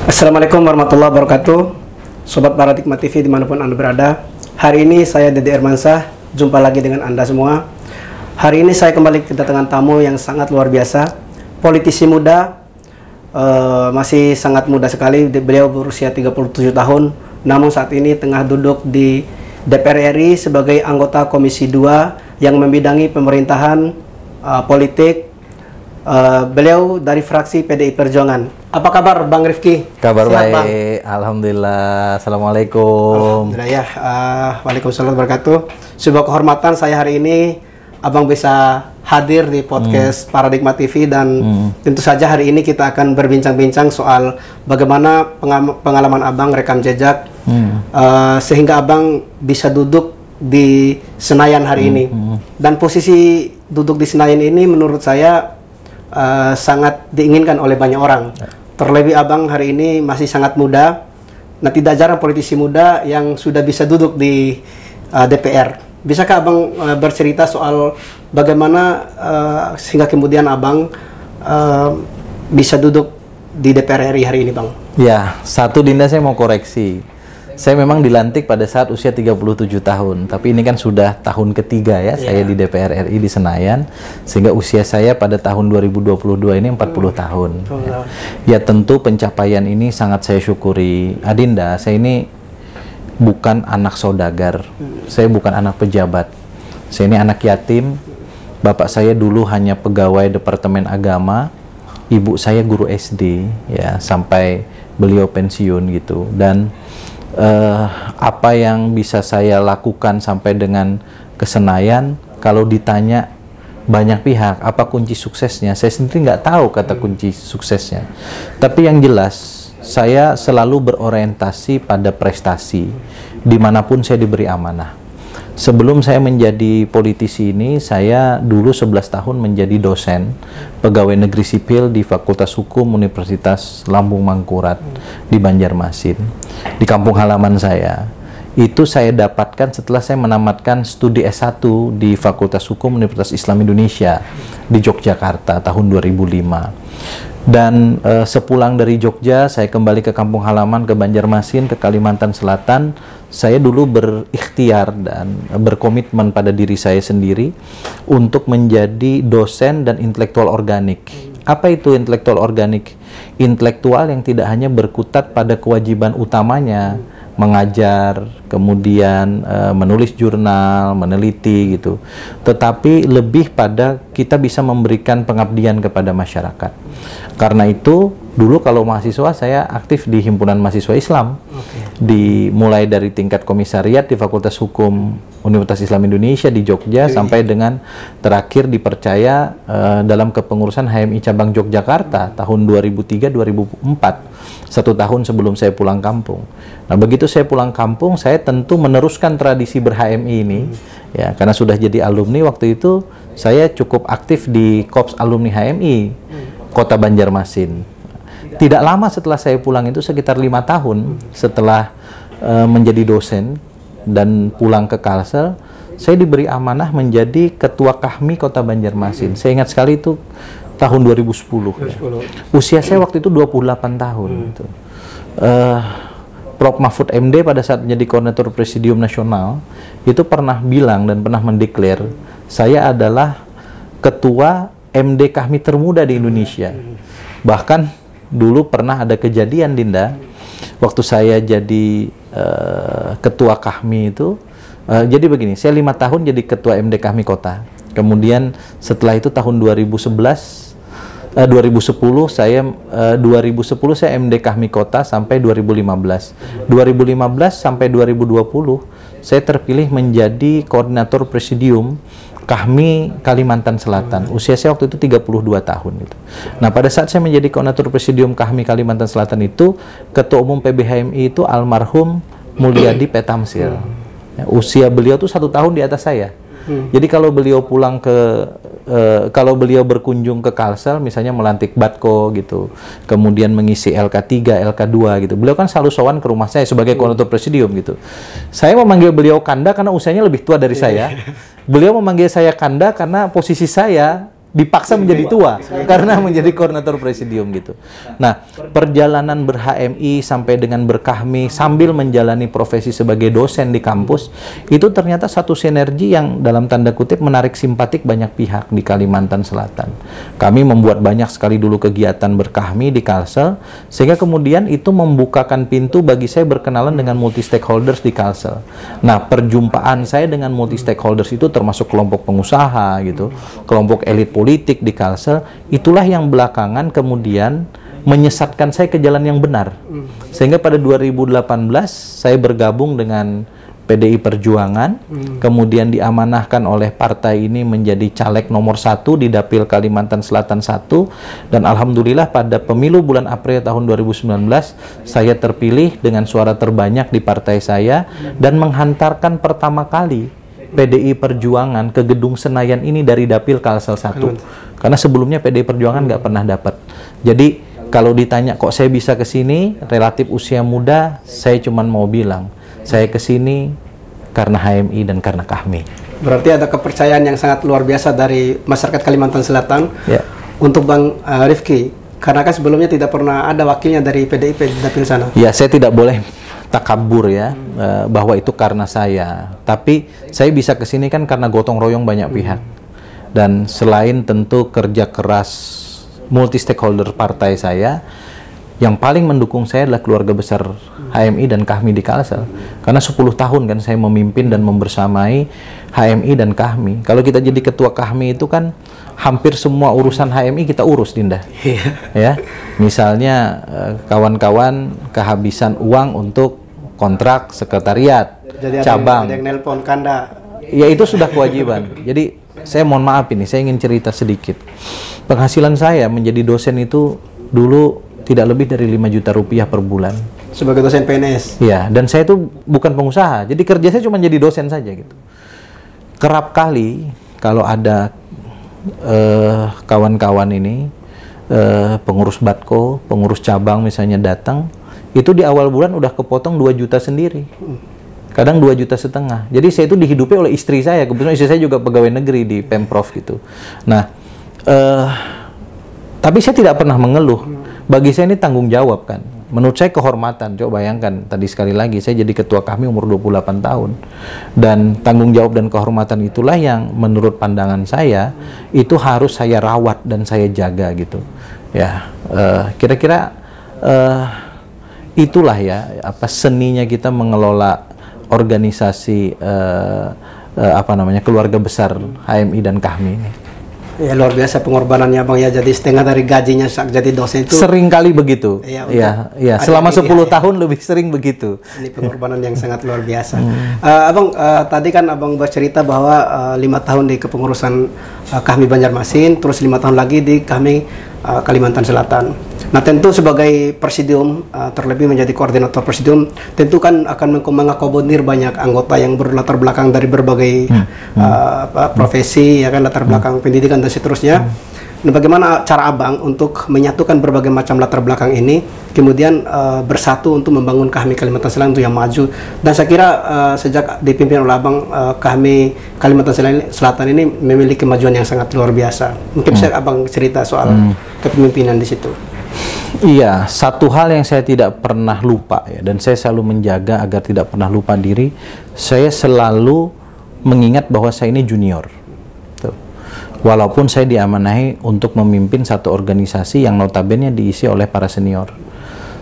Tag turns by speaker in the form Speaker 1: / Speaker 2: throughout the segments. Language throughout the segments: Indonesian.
Speaker 1: Assalamualaikum warahmatullahi wabarakatuh. Sobat Paradigma TV dimanapun Anda berada. Hari ini saya Dede Hermansyah, jumpa lagi dengan Anda semua. Hari ini saya kembali kedatangan tamu yang sangat luar biasa. Politisi muda, masih sangat muda sekali. Beliau berusia 37 tahun, namun saat ini tengah duduk di DPR RI sebagai anggota Komisi 2 yang membidangi pemerintahan, politik. Beliau dari fraksi PDI Perjuangan. Apa kabar Bang Rifki?
Speaker 2: Kabar
Speaker 1: Sehat,
Speaker 2: baik,
Speaker 1: Bang?
Speaker 2: Alhamdulillah. Assalamualaikum.
Speaker 1: Alhamdulillah ya. Waalaikumsalam wabarakatuh. Sebuah kehormatan saya hari ini Abang bisa hadir di podcast Paradigma TV dan tentu saja hari ini kita akan berbincang-bincang soal bagaimana pengalaman Abang rekam jejak sehingga Abang bisa duduk di Senayan hari ini. Dan posisi duduk di Senayan ini menurut saya sangat diinginkan oleh banyak orang. Terlebih Abang hari ini masih sangat muda. Nah, tidak jarang politisi muda yang sudah bisa duduk di DPR. Bisakah Abang bercerita soal bagaimana sehingga kemudian Abang bisa duduk di DPR RI hari ini, Bang?
Speaker 2: Ya, satu Dinda saya mau koreksi. Saya memang dilantik pada saat usia 37 tahun, tapi ini kan sudah tahun ketiga ya saya di DPR RI di Senayan, sehingga usia saya pada tahun 2022 ini 40 tahun. Ya tentu pencapaian ini sangat saya syukuri. Adinda, saya ini bukan anak saudagar, saya bukan anak pejabat, saya ini anak yatim. Bapak saya dulu hanya pegawai Departemen Agama, ibu saya guru SD ya sampai beliau pensiun gitu. Dan apa yang bisa saya lakukan sampai dengan ke Senayan, kalau ditanya banyak pihak apa kunci suksesnya, saya sendiri nggak tahu kata kunci suksesnya. Tapi yang jelas saya selalu berorientasi pada prestasi dimanapun saya diberi amanah. Sebelum saya menjadi politisi ini, saya dulu 11 tahun menjadi dosen pegawai negeri sipil di Fakultas Hukum Universitas Lambung Mangkurat di Banjarmasin, di kampung halaman saya. Itu saya dapatkan setelah saya menamatkan studi S1 di Fakultas Hukum Universitas Islam Indonesia di Yogyakarta tahun 2005. Dan sepulang dari Jogja, saya kembali ke kampung halaman, ke Banjarmasin, ke Kalimantan Selatan. Saya dulu berikhtiar dan berkomitmen pada diri saya sendiri untuk menjadi dosen dan intelektual organik. Apa itu intelektual organik? Intelektual yang tidak hanya berkutat pada kewajiban utamanya, mengajar, kemudian menulis jurnal, meneliti gitu. Tetapi lebih pada kita bisa memberikan pengabdian kepada masyarakat. Karena itu, dulu kalau mahasiswa saya aktif di Himpunan Mahasiswa Islam. Mulai dari tingkat komisariat di Fakultas Hukum Universitas Islam Indonesia di Jogja sampai dengan terakhir dipercaya dalam kepengurusan HMI Cabang Yogyakarta tahun 2003-2004. 1 tahun sebelum saya pulang kampung. Nah, begitu saya pulang kampung, saya tentu meneruskan tradisi ber-HMI ini, ya, karena sudah jadi alumni. Waktu itu saya cukup aktif di Korps Alumni HMI Kota Banjarmasin. Tidak lama setelah saya pulang itu, sekitar 5 tahun setelah menjadi dosen dan pulang ke Kalsel, saya diberi amanah menjadi Ketua Kahmi Kota Banjarmasin. Saya ingat sekali itu tahun 2010. Ya. Usia saya waktu itu 28 tahun. Gitu. Prof. Mahfud MD pada saat menjadi koordinator Presidium Nasional itu pernah bilang dan pernah mendeklar, saya adalah Ketua MD Kahmi termuda di Indonesia. Bahkan dulu pernah ada kejadian, Dinda, waktu saya jadi Ketua Kahmi itu, jadi begini, saya 5 tahun jadi Ketua MD Kahmi Kota. Kemudian setelah itu tahun 2010 saya MD Kahmi Kota sampai 2015. 2015 sampai 2020 saya terpilih menjadi koordinator Presidium Kahmi Kalimantan Selatan. Usia saya waktu itu 32 tahun gitu. Nah, pada saat saya menjadi koordinator Presidium Kahmi Kalimantan Selatan itu, Ketua Umum PBHMI itu almarhum Mulyadi Petamsil. Ya, usia beliau tuh 1 tahun di atas saya. Jadi kalau beliau pulang kalau beliau berkunjung ke Kalsel, misalnya melantik Batko gitu, kemudian mengisi LK3, LK2 gitu, beliau kan selalu sowan ke rumah saya sebagai koordinator Presidium gitu. Saya memanggil beliau Kanda karena usianya lebih tua dari saya. Beliau memanggil saya Kanda karena posisi saya dipaksa menjadi tua karena menjadi koordinator presidium gitu. Nah, perjalanan ber-HMI sampai dengan ber-KHMI sambil menjalani profesi sebagai dosen di kampus itu ternyata satu sinergi yang dalam tanda kutip menarik simpatik banyak pihak di Kalimantan Selatan. Kami membuat banyak sekali dulu kegiatan ber-KHMI di Kalsel sehingga kemudian itu membukakan pintu bagi saya berkenalan dengan multi stakeholders di Kalsel. Nah, perjumpaan saya dengan multi stakeholders itu termasuk kelompok pengusaha gitu, kelompok elit politik di Kalsel, itulah yang belakangan kemudian menyesatkan saya ke jalan yang benar. Sehingga pada 2018 saya bergabung dengan PDI Perjuangan, kemudian diamanahkan oleh partai ini menjadi caleg nomor 1 di Dapil Kalimantan Selatan 1, dan alhamdulillah pada pemilu bulan April tahun 2019 saya terpilih dengan suara terbanyak di partai saya dan menghantarkan pertama kali PDI Perjuangan ke gedung Senayan ini dari Dapil Kalsel 1. Karena sebelumnya PDI Perjuangan nggak pernah dapat. Jadi kalau ditanya kok saya bisa ke sini, relatif usia muda, saya cuman mau bilang, saya ke sini karena HMI dan karena KHMI.
Speaker 1: Berarti ada kepercayaan yang sangat luar biasa dari masyarakat Kalimantan Selatan untuk Bang Rifki. Karena kan sebelumnya tidak pernah ada wakilnya dari PDIP di Dapil sana.
Speaker 2: Ya, saya tidak boleh takabur ya, bahwa itu karena saya. Tapi saya bisa ke sini kan karena gotong royong banyak pihak. Dan selain tentu kerja keras multi stakeholder partai saya, yang paling mendukung saya adalah keluarga besar HMI dan KHMI di Kalsel. Karena 10 tahun kan saya memimpin dan membersamai HMI dan KHMI. Kalau kita jadi ketua KHMI itu kan hampir semua urusan HMI kita urus, Dinda. Ya, misalnya kawan-kawan kehabisan uang untuk kontrak sekretariat,
Speaker 1: jadi
Speaker 2: cabang.
Speaker 1: Ada yang nelpon Kanda.
Speaker 2: Ya itu sudah kewajiban. Jadi saya mohon maaf ini, saya ingin cerita sedikit. Penghasilan saya menjadi dosen itu dulu tidak lebih dari 5 juta rupiah per bulan.
Speaker 1: Sebagai dosen PNS?
Speaker 2: Ya, dan saya itu bukan pengusaha. Jadi kerja saya cuma jadi dosen saja gitu. Kerap kali kalau ada kawan-kawan ini, pengurus Batko, pengurus cabang misalnya datang, itu di awal bulan udah kepotong 2 juta sendiri. Kadang 2,5 juta. Jadi saya itu dihidupi oleh istri saya. Kebetulan istri saya juga pegawai negeri di Pemprov gitu. Nah, tapi saya tidak pernah mengeluh. Bagi saya ini tanggung jawab kan. Menurut saya kehormatan. Coba bayangkan, tadi sekali lagi saya jadi ketua KHMI umur 28 tahun. Dan tanggung jawab dan kehormatan itulah yang menurut pandangan saya itu harus saya rawat dan saya jaga gitu. Ya, kira-kira itulah ya apa seninya kita mengelola organisasi keluarga besar HMI dan KHMI ini.
Speaker 1: Ya luar biasa pengorbanannya Bang ya, jadi setengah dari gajinya saat jadi dosen itu.
Speaker 2: Sering kali begitu. Iya, selama 10 tahun lebih sering begitu. Ini
Speaker 1: pengorbanan yang sangat luar biasa. Abang tadi kan Abang bercerita bahwa 5 tahun di kepengurusan KHMI Banjarmasin, terus 5 tahun lagi di KHMI Kalimantan Selatan. Nah tentu sebagai presidium, terlebih menjadi koordinator presidium, tentu kan akan mengakomodir banyak anggota yang berlatar belakang dari berbagai profesi, ya kan, latar belakang pendidikan dan seterusnya. Nah, bagaimana cara Abang untuk menyatukan berbagai macam latar belakang ini, kemudian bersatu untuk membangun KHMI Kalimantan Selatan itu yang maju. Dan saya kira sejak dipimpin oleh Abang, KHMI Kalimantan Selatan ini memiliki kemajuan yang sangat luar biasa. Mungkin bisa Abang cerita soal kepemimpinan di situ.
Speaker 2: Iya, satu hal yang saya tidak pernah lupa ya, dan saya selalu menjaga agar tidak pernah lupa diri, saya selalu mengingat bahwa saya ini junior. Tuh. Walaupun saya diamanahi untuk memimpin satu organisasi yang notabene diisi oleh para senior.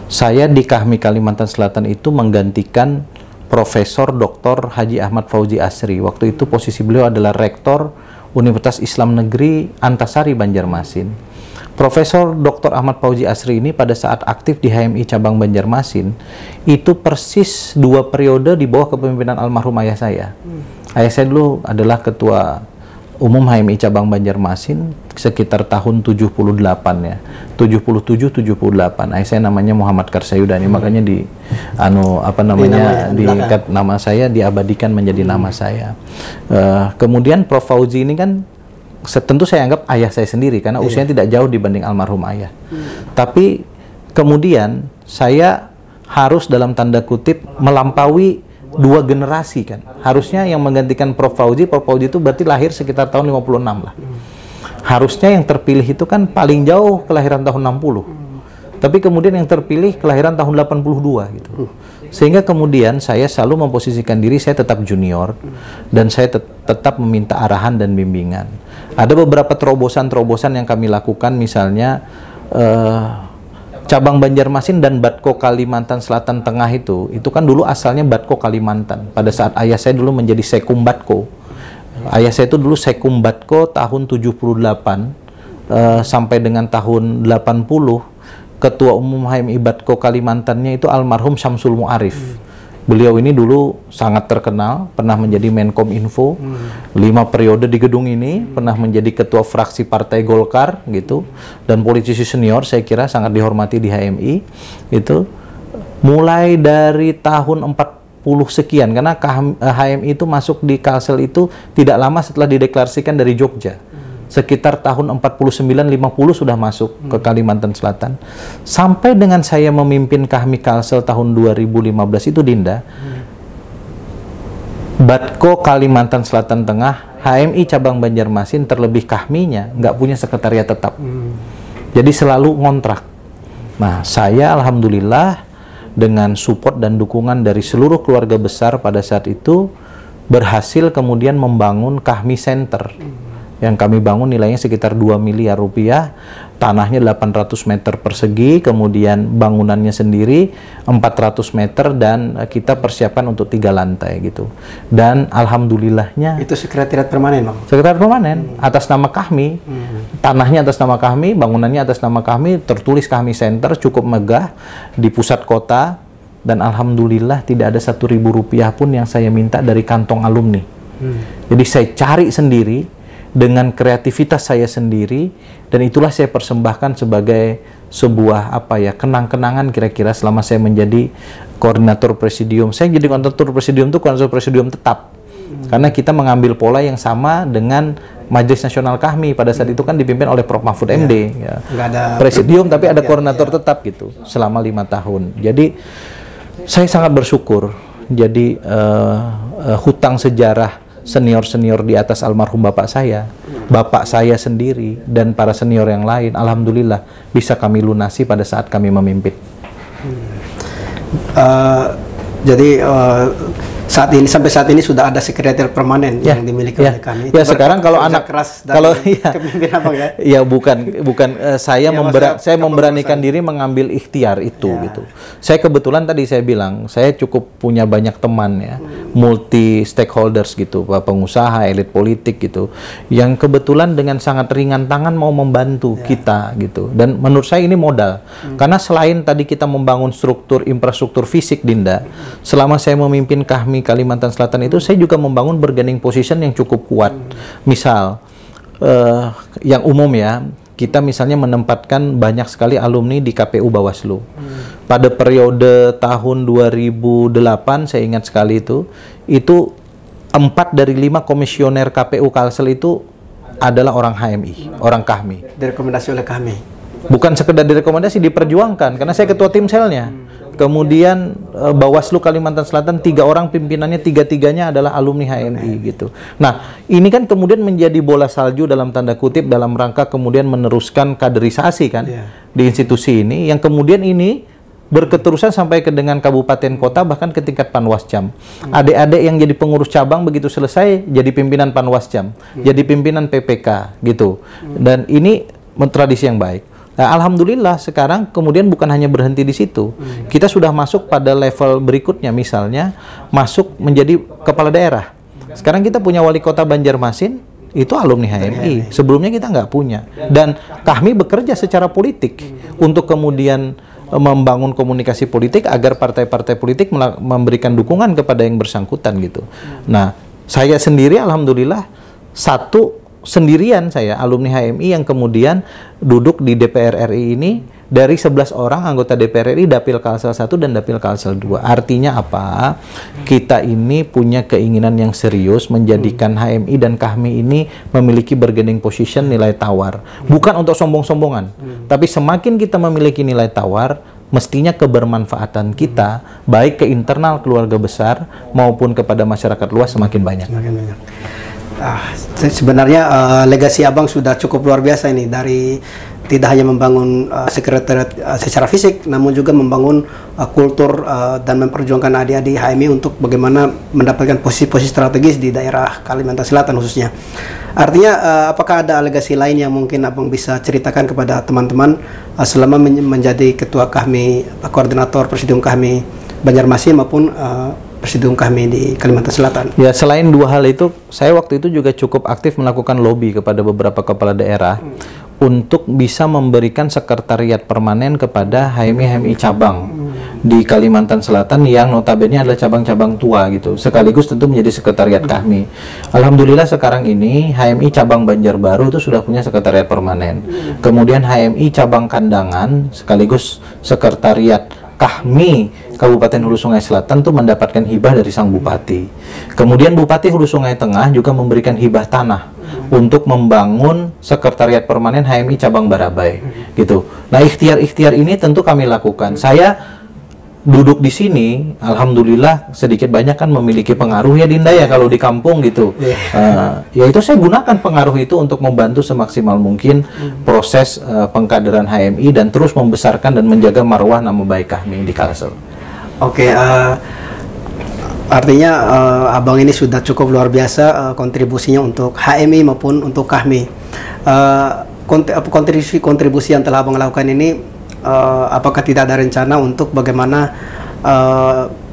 Speaker 2: Saya di KHMI Kalimantan Selatan itu menggantikan Profesor Dr. Haji Ahmad Fauzi Asri. Waktu itu posisi beliau adalah Rektor Universitas Islam Negeri Antasari Banjarmasin. Profesor Dr. Ahmad Fauzi Asri ini pada saat aktif di HMI cabang Banjarmasin itu persis 2 periode di bawah kepemimpinan almarhum ayah saya. Ayah saya dulu adalah ketua umum HMI cabang Banjarmasin sekitar tahun 78 ya. 77-78. Ayah saya namanya Muhammad Karsayudani, makanya diikat nama saya, diabadikan menjadi nama saya. Kemudian Prof Fauzi ini kan tentu saya anggap ayah saya sendiri karena usianya tidak jauh dibanding almarhum ayah. Tapi kemudian saya harus dalam tanda kutip melampaui 2 generasi kan. Harusnya yang menggantikan Prof Fauzi itu berarti lahir sekitar tahun 56 lah. Harusnya yang terpilih itu kan paling jauh kelahiran tahun 60. Tapi kemudian yang terpilih kelahiran tahun 82 gitu. Sehingga kemudian saya selalu memposisikan diri saya tetap junior dan saya tetap meminta arahan dan bimbingan. Ada beberapa terobosan-terobosan yang kami lakukan, misalnya cabang Banjarmasin dan Batko Kalimantan Selatan Tengah itu kan dulu asalnya Batko Kalimantan. Pada saat ayah saya dulu menjadi Sekum Batko. Ayah saya itu dulu Sekum Batko tahun 78 sampai dengan tahun 80. Ketua Umum HMI Batko Kalimantannya itu almarhum Syamsul Mu'arif. Beliau ini dulu sangat terkenal, pernah menjadi Menkom Info, 5 periode di gedung ini, pernah menjadi ketua fraksi Partai Golkar gitu, dan politisi senior, saya kira sangat dihormati di HMI. Itu mulai dari tahun 40 sekian, karena HMI itu masuk di Kalsel itu tidak lama setelah dideklarasikan dari Jogja. Sekitar tahun 49-50 sudah masuk ke Kalimantan Selatan. Sampai dengan saya memimpin Kahmi Kalsel tahun 2015 itu, Dinda, Batko Kalimantan Selatan Tengah, HMI cabang Banjarmasin, terlebih Kahminya nggak punya sekretariat tetap. Jadi selalu ngontrak. Nah, saya alhamdulillah dengan support dan dukungan dari seluruh keluarga besar pada saat itu berhasil kemudian membangun Kahmi Center. Yang kami bangun nilainya sekitar 2 miliar rupiah, tanahnya 800 meter persegi, kemudian bangunannya sendiri 400 meter, dan kita persiapkan untuk 3 lantai gitu. Dan alhamdulillahnya
Speaker 1: itu sekretariat permanen, Bang?
Speaker 2: Sekretariat permanen, atas nama Kahmi, tanahnya atas nama Kahmi, bangunannya atas nama Kahmi, tertulis Kahmi Center, cukup megah di pusat kota, dan alhamdulillah tidak ada 1.000 rupiah pun yang saya minta dari kantong alumni. Jadi saya cari sendiri dengan kreativitas saya sendiri, dan itulah saya persembahkan sebagai sebuah kenang-kenangan kira-kira selama saya menjadi koordinator presidium. Saya jadi koordinator presidium itu koordinator presidium tetap, karena kita mengambil pola yang sama dengan Majelis Nasional Kahmi pada saat itu kan dipimpin oleh Prof. Mahfud MD. Ya.
Speaker 1: Nggak ada
Speaker 2: presidium tapi ada koordinator tetap gitu selama 5 tahun. Jadi saya sangat bersyukur. Jadi hutang sejarah senior-senior di atas almarhum bapak saya sendiri, dan para senior yang lain, alhamdulillah bisa kami lunasi pada saat kami memimpin.
Speaker 1: Jadi sampai saat ini sudah ada sekretariat permanen yang dimiliki oleh kami.
Speaker 2: Ya, sekarang kalau anak
Speaker 1: keras
Speaker 2: kalau
Speaker 1: kepemimpinan Abang ya.
Speaker 2: Ya bukan saya saya memberanikan diri mengambil ikhtiar itu gitu. Saya kebetulan tadi saya bilang, saya cukup punya banyak teman ya, multi stakeholders gitu, pengusaha, elit politik gitu, yang kebetulan dengan sangat ringan tangan mau membantu kita gitu. Dan menurut saya ini modal. Karena selain tadi kita membangun infrastruktur fisik, Dinda, selama saya memimpin Kahmi Kalimantan Selatan itu, saya juga membangun bargaining position yang cukup kuat. Misal, yang umum ya, kita misalnya menempatkan banyak sekali alumni di KPU Bawaslu. Pada periode tahun 2008, saya ingat sekali itu 4 dari 5 komisioner KPU Kalsel itu adalah orang HMI, orang Kahmi.
Speaker 1: Direkomendasi oleh kami.
Speaker 2: Bukan sekedar direkomendasi, diperjuangkan, karena saya ketua tim selnya. Kemudian Bawaslu Kalimantan Selatan 3 orang pimpinannya, 3-3-nya adalah alumni HMI gitu. Nah, ini kan kemudian menjadi bola salju dalam tanda kutip dalam rangka kemudian meneruskan kaderisasi kan di institusi ini, yang kemudian ini berketerusan sampai ke dengan kabupaten kota, bahkan ke tingkat Panwascam. Adik-adik yang jadi pengurus cabang begitu selesai jadi pimpinan Panwascam, jadi pimpinan PPK gitu. Dan ini tradisi yang baik. Nah, alhamdulillah sekarang kemudian bukan hanya berhenti di situ. Kita sudah masuk pada level berikutnya, misalnya masuk menjadi kepala daerah. Sekarang kita punya wali kota Banjarmasin, itu alumni HMI. Sebelumnya kita nggak punya. Dan kami bekerja secara politik untuk kemudian membangun komunikasi politik agar partai-partai politik memberikan dukungan kepada yang bersangkutan gitu. Nah, saya sendiri alhamdulillah sendirian saya alumni HMI yang kemudian duduk di DPR RI ini, dari 11 orang anggota DPR RI, Dapil Kalsel 1 dan Dapil Kalsel 2. Artinya apa? Kita ini punya keinginan yang serius menjadikan HMI dan Kahmi ini memiliki bargaining position, nilai tawar. Bukan untuk sombong-sombongan, tapi semakin kita memiliki nilai tawar, mestinya kebermanfaatan kita baik ke internal keluarga besar maupun kepada masyarakat luas semakin banyak.
Speaker 1: Sebenarnya legasi Abang sudah cukup luar biasa ini, dari tidak hanya membangun sekretariat secara fisik, namun juga membangun kultur dan memperjuangkan adik-adik HMI untuk bagaimana mendapatkan posisi-posisi strategis di daerah Kalimantan Selatan khususnya. Artinya, apakah ada legasi lain yang mungkin Abang bisa ceritakan kepada teman-teman selama menjadi ketua kami, koordinator presidium kami Banjarmasin maupun presidium kami di Kalimantan Selatan?
Speaker 2: Ya, selain dua hal itu, saya waktu itu juga cukup aktif melakukan lobby kepada beberapa kepala daerah untuk bisa memberikan sekretariat permanen kepada HMI cabang di Kalimantan Selatan yang notabene adalah cabang-cabang tua gitu, sekaligus tentu menjadi sekretariat kami. Alhamdulillah sekarang ini HMI cabang Banjarbaru itu sudah punya sekretariat permanen. Kemudian HMI cabang Kandangan sekaligus sekretariat kami Kabupaten Hulu Sungai Selatan tuh mendapatkan hibah dari sang bupati. Kemudian Bupati Hulu Sungai Tengah juga memberikan hibah tanah untuk membangun sekretariat permanen HMI cabang Barabai gitu. Nah, ikhtiar-ikhtiar ini tentu kami lakukan. Saya duduk di sini, alhamdulillah sedikit banyak kan memiliki pengaruh ya Dinda ya kalau di kampung gitu. Ya itu saya gunakan pengaruh itu untuk membantu semaksimal mungkin proses pengkaderan HMI dan terus membesarkan dan menjaga marwah nama baik kami di Kalsel.
Speaker 1: Oke, artinya Abang ini sudah cukup luar biasa kontribusinya untuk HMI maupun untuk kami. Kontribusi yang telah Abang lakukan ini, apakah tidak ada rencana untuk bagaimana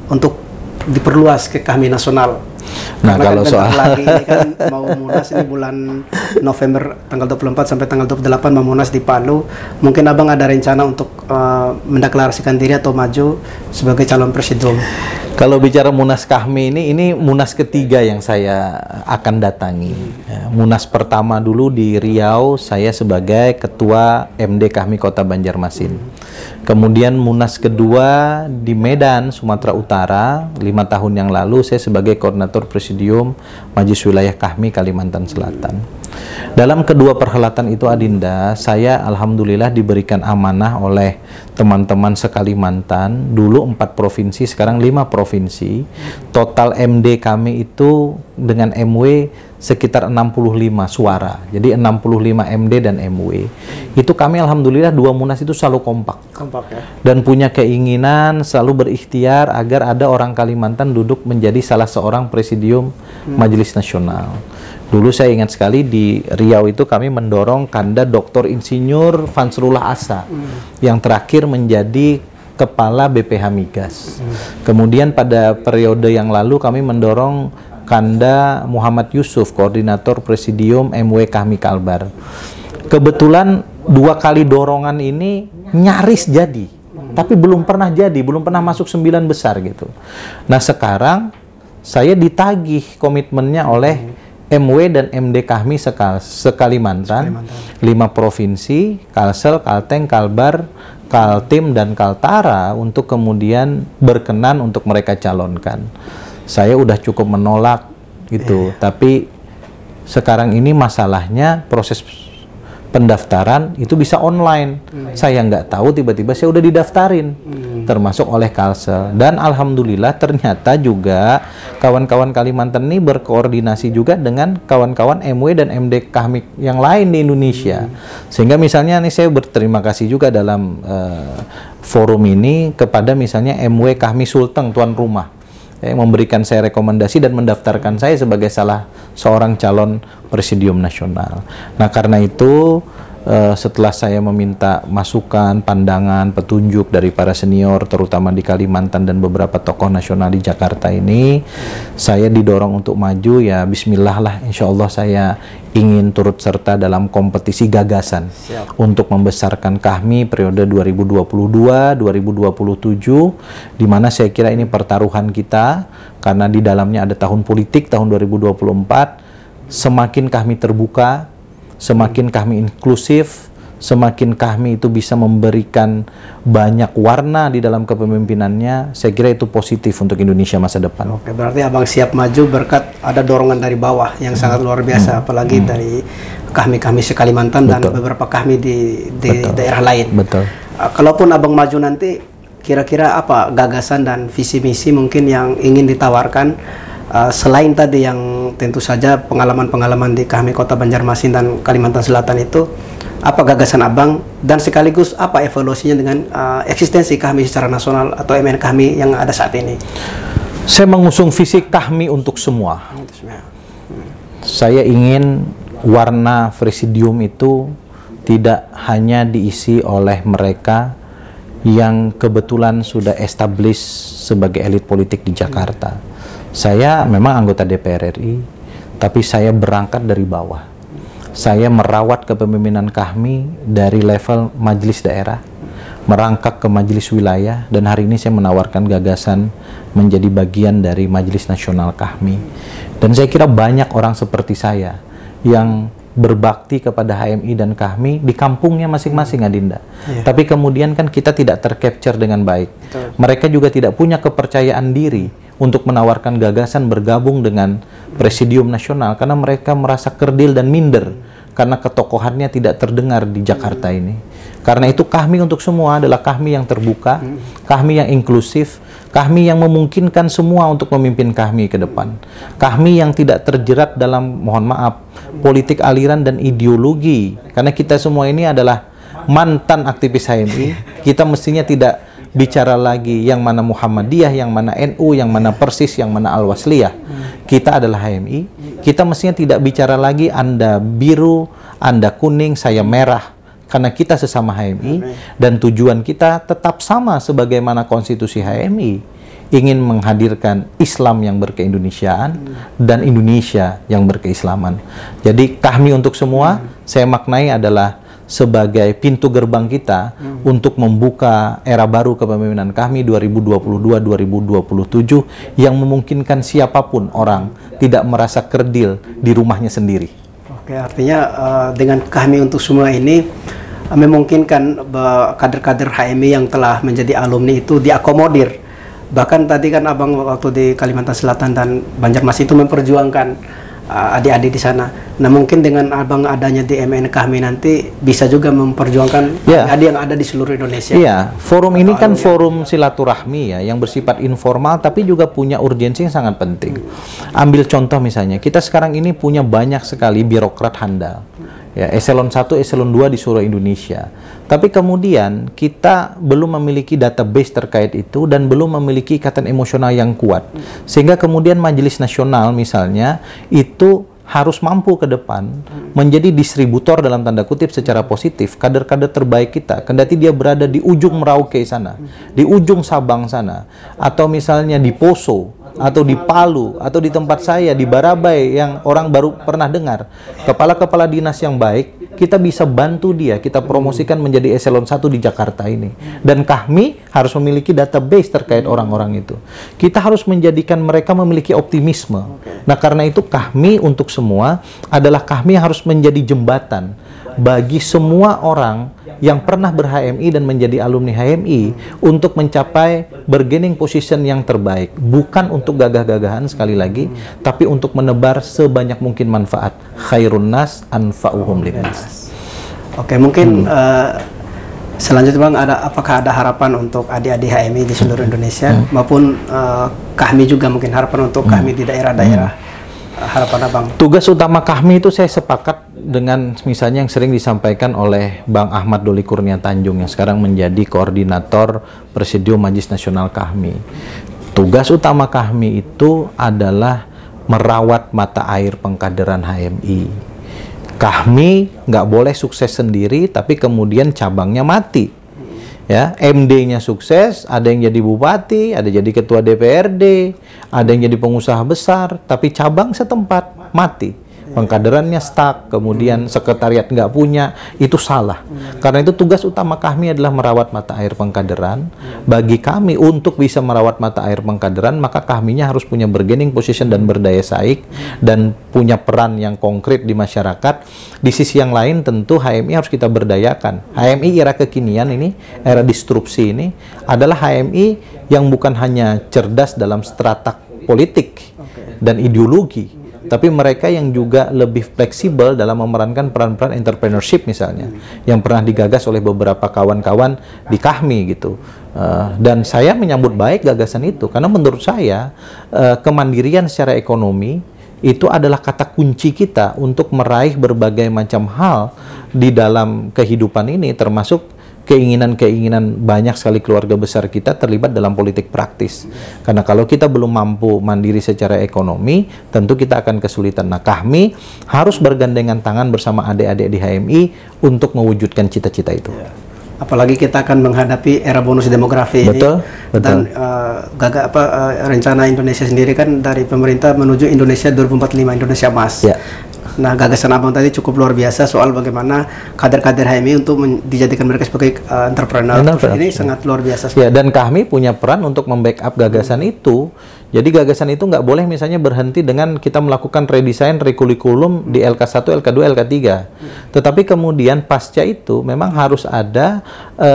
Speaker 1: untuk diperluas ke kami nasional?
Speaker 2: Nah,
Speaker 1: karena
Speaker 2: kalau
Speaker 1: kan
Speaker 2: soal
Speaker 1: lagi ini kan mau Munas ini bulan November tanggal 24 sampai tanggal 28 mau Munas di Palu. Mungkin Abang ada rencana untuk mendeklarasikan diri atau maju sebagai calon presidium?
Speaker 2: Kalau bicara Munas Kahmi ini Munas ketiga yang saya akan datangi. Ya, Munas pertama dulu di Riau, saya sebagai Ketua MD Kahmi Kota Banjarmasin. Kemudian Munas kedua di Medan, Sumatera Utara, 5 tahun yang lalu saya sebagai Koordinator Presidium Majelis Wilayah Kahmi Kalimantan Selatan. Dalam kedua perhelatan itu Adinda, saya alhamdulillah diberikan amanah oleh teman-teman sekalimantan, dulu 4 provinsi, sekarang 5 provinsi. Total MD kami itu dengan MW sekitar 65 suara. Jadi 65 MD dan MW. Itu kami alhamdulillah 2 Munas itu selalu kompak.
Speaker 1: Kompak ya.
Speaker 2: Dan punya keinginan selalu berikhtiar agar ada orang Kalimantan duduk menjadi salah seorang presidium Majelis Nasional. Dulu saya ingat sekali di Riau itu kami mendorong Kanda Dr. Insinyur Fansrullah Asa yang terakhir menjadi Kepala BPH Migas. Kemudian pada periode yang lalu kami mendorong Kanda Muhammad Yusuf, Koordinator Presidium MW Kahmi Kalbar. Kebetulan 2 kali dorongan ini nyaris jadi, tapi belum pernah jadi, belum pernah masuk 9 besar gitu. Nah sekarang saya ditagih komitmennya oleh MW dan MD Kahmi sekalimantan, 5 provinsi, Kalsel, Kalteng, Kalbar, Kaltim, dan Kaltara untuk kemudian berkenan untuk mereka calonkan. Saya udah cukup menolak gitu, tapi sekarang ini masalahnya proses pendaftaran itu bisa online. Saya nggak tahu tiba-tiba saya udah didaftarin, termasuk oleh Kalsel. Dan alhamdulillah ternyata juga kawan-kawan Kalimantan ini berkoordinasi juga dengan kawan-kawan MW dan MD Kahmi yang lain di Indonesia. Sehingga misalnya nih saya berterima kasih juga dalam forum ini kepada misalnya MW Kahmi Sulteng, tuan rumah, yang memberikan saya rekomendasi dan mendaftarkan saya sebagai salah seorang calon presidium nasional. Nah karena itu setelah saya meminta masukan, pandangan, petunjuk dari para senior terutama di Kalimantan dan beberapa tokoh nasional di Jakarta ini, saya didorong untuk maju. Ya bismillah lah, insya Allah saya ingin turut serta dalam kompetisi gagasan untuk membesarkan Kahmi periode 2022-2027, di mana saya kira ini pertaruhan kita karena di dalamnya ada tahun politik tahun 2024. Semakin Kahmi terbuka, semakin Kahmi inklusif, semakin Kahmi itu bisa memberikan banyak warna di dalam kepemimpinannya, saya kira itu positif untuk Indonesia masa depan.
Speaker 1: Oke, berarti Abang siap maju berkat ada dorongan dari bawah yang sangat luar biasa, apalagi dari Kahmi-Kahmi sekalimantan dan beberapa Kahmi di daerah lain.
Speaker 2: Betul.
Speaker 1: Kalaupun Abang maju nanti, kira-kira apa gagasan dan visi misi mungkin yang ingin ditawarkan selain tadi yang tentu saja pengalaman-pengalaman di kami Kota Banjarmasin dan Kalimantan Selatan itu, apa gagasan Abang dan sekaligus apa evaluasinya dengan eksistensi kami secara nasional atau MN kami yang ada saat ini?
Speaker 2: Saya mengusung visi kami untuk semua. Saya ingin warna presidium itu tidak hanya diisi oleh mereka yang kebetulan sudah establish sebagai elit politik di Jakarta. Saya memang anggota DPR RI, tapi saya berangkat dari bawah. Saya merawat kepemimpinan kami dari level majelis daerah, merangkak ke majelis wilayah, dan hari ini saya menawarkan gagasan menjadi bagian dari majelis nasional kami. Dan saya kira banyak orang seperti saya yang berbakti kepada HMI dan kami di kampungnya masing-masing, Adinda. Tapi kemudian kan kita tidak tercapture dengan baik. Mereka juga tidak punya kepercayaan diri untuk menawarkan gagasan bergabung dengan presidium nasional karena mereka merasa kerdil dan minder karena ketokohannya tidak terdengar di Jakarta ini. Karena itu kami untuk semua adalah kami yang terbuka, kami yang inklusif, kami yang memungkinkan semua untuk memimpin kami ke depan. Kami yang tidak terjerat dalam, mohon maaf, politik aliran dan ideologi. Karena kita semua ini adalah mantan aktivis HMI, kita mestinya tidak bicara lagi yang mana Muhammadiyah, yang mana NU, yang mana Persis, yang mana Al-Wasliyah. Kita adalah HMI. Kita mestinya tidak bicara lagi Anda biru, Anda kuning, saya merah. Karena kita sesama HMI dan tujuan kita tetap sama sebagaimana konstitusi HMI. Ingin menghadirkan Islam yang berkeindonesiaan dan Indonesia yang berkeislaman. Jadi kami untuk semua, saya maknai adalah sebagai pintu gerbang kita untuk membuka era baru kepemimpinan kami 2022-2027 yang memungkinkan siapapun orang tidak merasa kerdil di rumahnya sendiri.
Speaker 1: Oke, artinya dengan kami untuk semua ini memungkinkan kader-kader HMI yang telah menjadi alumni itu diakomodir. Bahkan tadi kan Abang waktu di Kalimantan Selatan dan Banjarmasin itu memperjuangkan adik-adik di sana. Nah, mungkin dengan Abang adanya di MN kami nanti bisa juga memperjuangkan adik-adik yang ada di seluruh Indonesia.
Speaker 2: Iya, forum ini kan forum silaturahmi ya, yang bersifat informal tapi juga punya urgensi yang sangat penting. Ambil contoh misalnya, kita sekarang ini punya banyak sekali birokrat handal. Ya, eselon 1, eselon 2 di seluruh Indonesia. Tapi kemudian kita belum memiliki database terkait itu dan belum memiliki ikatan emosional yang kuat. Sehingga kemudian Majelis Nasional misalnya itu harus mampu ke depan menjadi distributor dalam tanda kutip secara positif kader-kader terbaik kita. Kendati dia berada di ujung Merauke sana, di ujung Sabang sana, atau misalnya di Poso, atau di Palu, atau di tempat saya di Barabai yang orang baru pernah dengar, kepala-kepala dinas yang baik, kita bisa bantu dia, kita promosikan menjadi eselon 1 di Jakarta ini. Dan kami harus memiliki database terkait orang-orang itu. Kita harus menjadikan mereka memiliki optimisme. Nah, karena itu kami untuk semua adalah kami harus menjadi jembatan bagi semua orang yang pernah ber-HMI dan menjadi alumni HMI untuk mencapai bargaining position yang terbaik. Bukan untuk gagah-gagahan sekali lagi, tapi untuk menebar sebanyak mungkin manfaat. Khairun nas anfa'uhum linnas.
Speaker 1: Oke, mungkin selanjutnya Bang, apakah ada harapan untuk adik-adik HMI di seluruh Indonesia maupun kami juga mungkin harapan untuk kami di daerah-daerah? Harapan Abang.
Speaker 2: Tugas utama kami itu saya sepakat dengan misalnya yang sering disampaikan oleh Bang Ahmad Doli Kurnia Tanjung yang sekarang menjadi koordinator Presidium Majelis Nasional kami. Tugas utama kami itu adalah merawat mata air pengkaderan HMI. Kami nggak boleh sukses sendiri tapi kemudian cabangnya mati. Ya, MD-nya sukses, ada yang jadi bupati, ada jadi ketua DPRD, ada yang jadi pengusaha besar, tapi cabang setempat mati. Pengkaderannya stuck, kemudian sekretariat nggak punya, itu salah. Karena itu tugas utama kami adalah merawat mata air pengkaderan. Bagi kami untuk bisa merawat mata air pengkaderan, maka kaminya harus punya bargaining position dan berdaya saing dan punya peran yang konkret di masyarakat. Di sisi yang lain tentu HMI harus kita berdayakan. HMI era kekinian ini, era disrupsi ini adalah HMI yang bukan hanya cerdas dalam strata politik dan ideologi, tapi mereka yang juga lebih fleksibel dalam memerankan peran-peran entrepreneurship misalnya, yang pernah digagas oleh beberapa kawan-kawan di KAHMI gitu. Dan saya menyambut baik gagasan itu, karena menurut saya kemandirian secara ekonomi itu adalah kata kunci kita untuk meraih berbagai macam hal di dalam kehidupan ini, termasuk keinginan-keinginan banyak sekali keluarga besar kita terlibat dalam politik praktis. Karena kalau kita belum mampu mandiri secara ekonomi, tentu kita akan kesulitan. Nah, kami harus bergandengan tangan bersama adik-adik di HMI untuk mewujudkan cita-cita itu.
Speaker 1: Apalagi kita akan menghadapi era bonus demografi
Speaker 2: betul,
Speaker 1: ini.
Speaker 2: Betul.
Speaker 1: Dan rencana Indonesia sendiri kan dari pemerintah menuju Indonesia 2045, Indonesia Emas.
Speaker 2: Ya.
Speaker 1: Nah, gagasan Abang tadi cukup luar biasa soal bagaimana kader-kader HMI untuk dijadikan mereka sebagai entrepreneur. Ini sangat luar biasa.
Speaker 2: Ya, dan kami punya peran untuk membackup gagasan itu. Jadi gagasan itu nggak boleh misalnya berhenti dengan kita melakukan redesign kurikulum di LK1, LK2, LK3. Tetapi kemudian pasca itu memang harus ada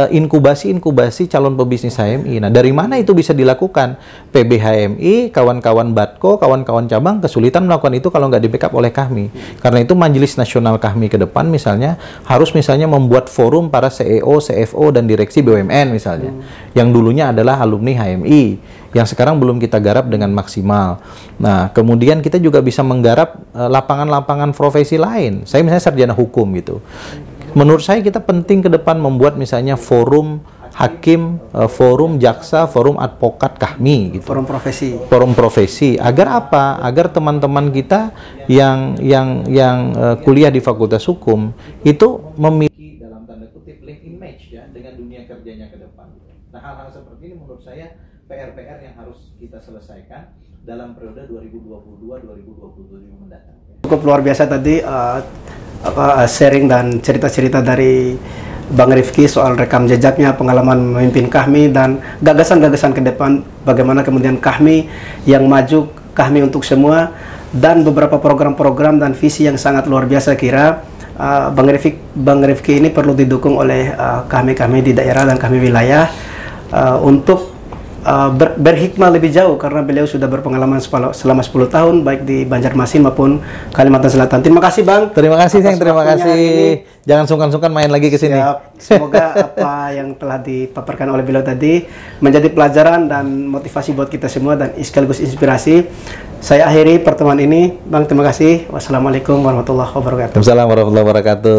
Speaker 2: inkubasi-inkubasi calon pebisnis HMI. Nah, dari mana itu bisa dilakukan? PB HMI, kawan-kawan Batko, kawan-kawan cabang kesulitan melakukan itu kalau nggak di-backup oleh kami. Karena itu Majelis Nasional KAHMI ke depan misalnya harus misalnya membuat forum para CEO, CFO, dan direksi BUMN misalnya. Yang dulunya adalah alumni HMI, yang sekarang belum kita garap dengan maksimal. Nah, kemudian kita juga bisa menggarap lapangan-lapangan profesi lain. Saya misalnya sarjana hukum gitu. Menurut saya kita penting ke depan membuat misalnya forum hakim, forum jaksa, forum advokat KAHMI gitu.
Speaker 1: Forum profesi.
Speaker 2: Forum profesi. Agar apa? Agar teman-teman kita yang kuliah di Fakultas Hukum itu memiliki dalam tanda kutip link image ya dengan dunia kerjanya ke depan. Nah, hal-hal seperti ini menurut saya PR-PR yang harus kita selesaikan dalam periode 2022-2027 mendatang.
Speaker 1: Cukup luar biasa tadi sharing dan cerita-cerita dari Bang Rifki soal rekam jejaknya, pengalaman memimpin KAHMI, dan gagasan-gagasan ke depan, bagaimana kemudian KAHMI yang maju, KAHMI untuk semua, dan beberapa program-program dan visi yang sangat luar biasa. Kira Bang Rifki ini perlu didukung oleh KAHMI-KAHMI di daerah dan KAHMI wilayah untuk berhikmah lebih jauh, karena beliau sudah berpengalaman selama 10 tahun baik di Banjarmasin maupun Kalimantan Selatan. Terima kasih Bang.
Speaker 2: Terima kasih Sayang, terima kasih. Jangan sungkan-sungkan main lagi ke sini.
Speaker 1: Semoga apa yang telah dipaparkan oleh beliau tadi menjadi pelajaran dan motivasi buat kita semua dan sekaligus inspirasi. Saya akhiri pertemuan ini. Bang, terima kasih. Wassalamualaikum warahmatullahi wabarakatuh.
Speaker 2: Waalaikumsalam warahmatullahi wabarakatuh.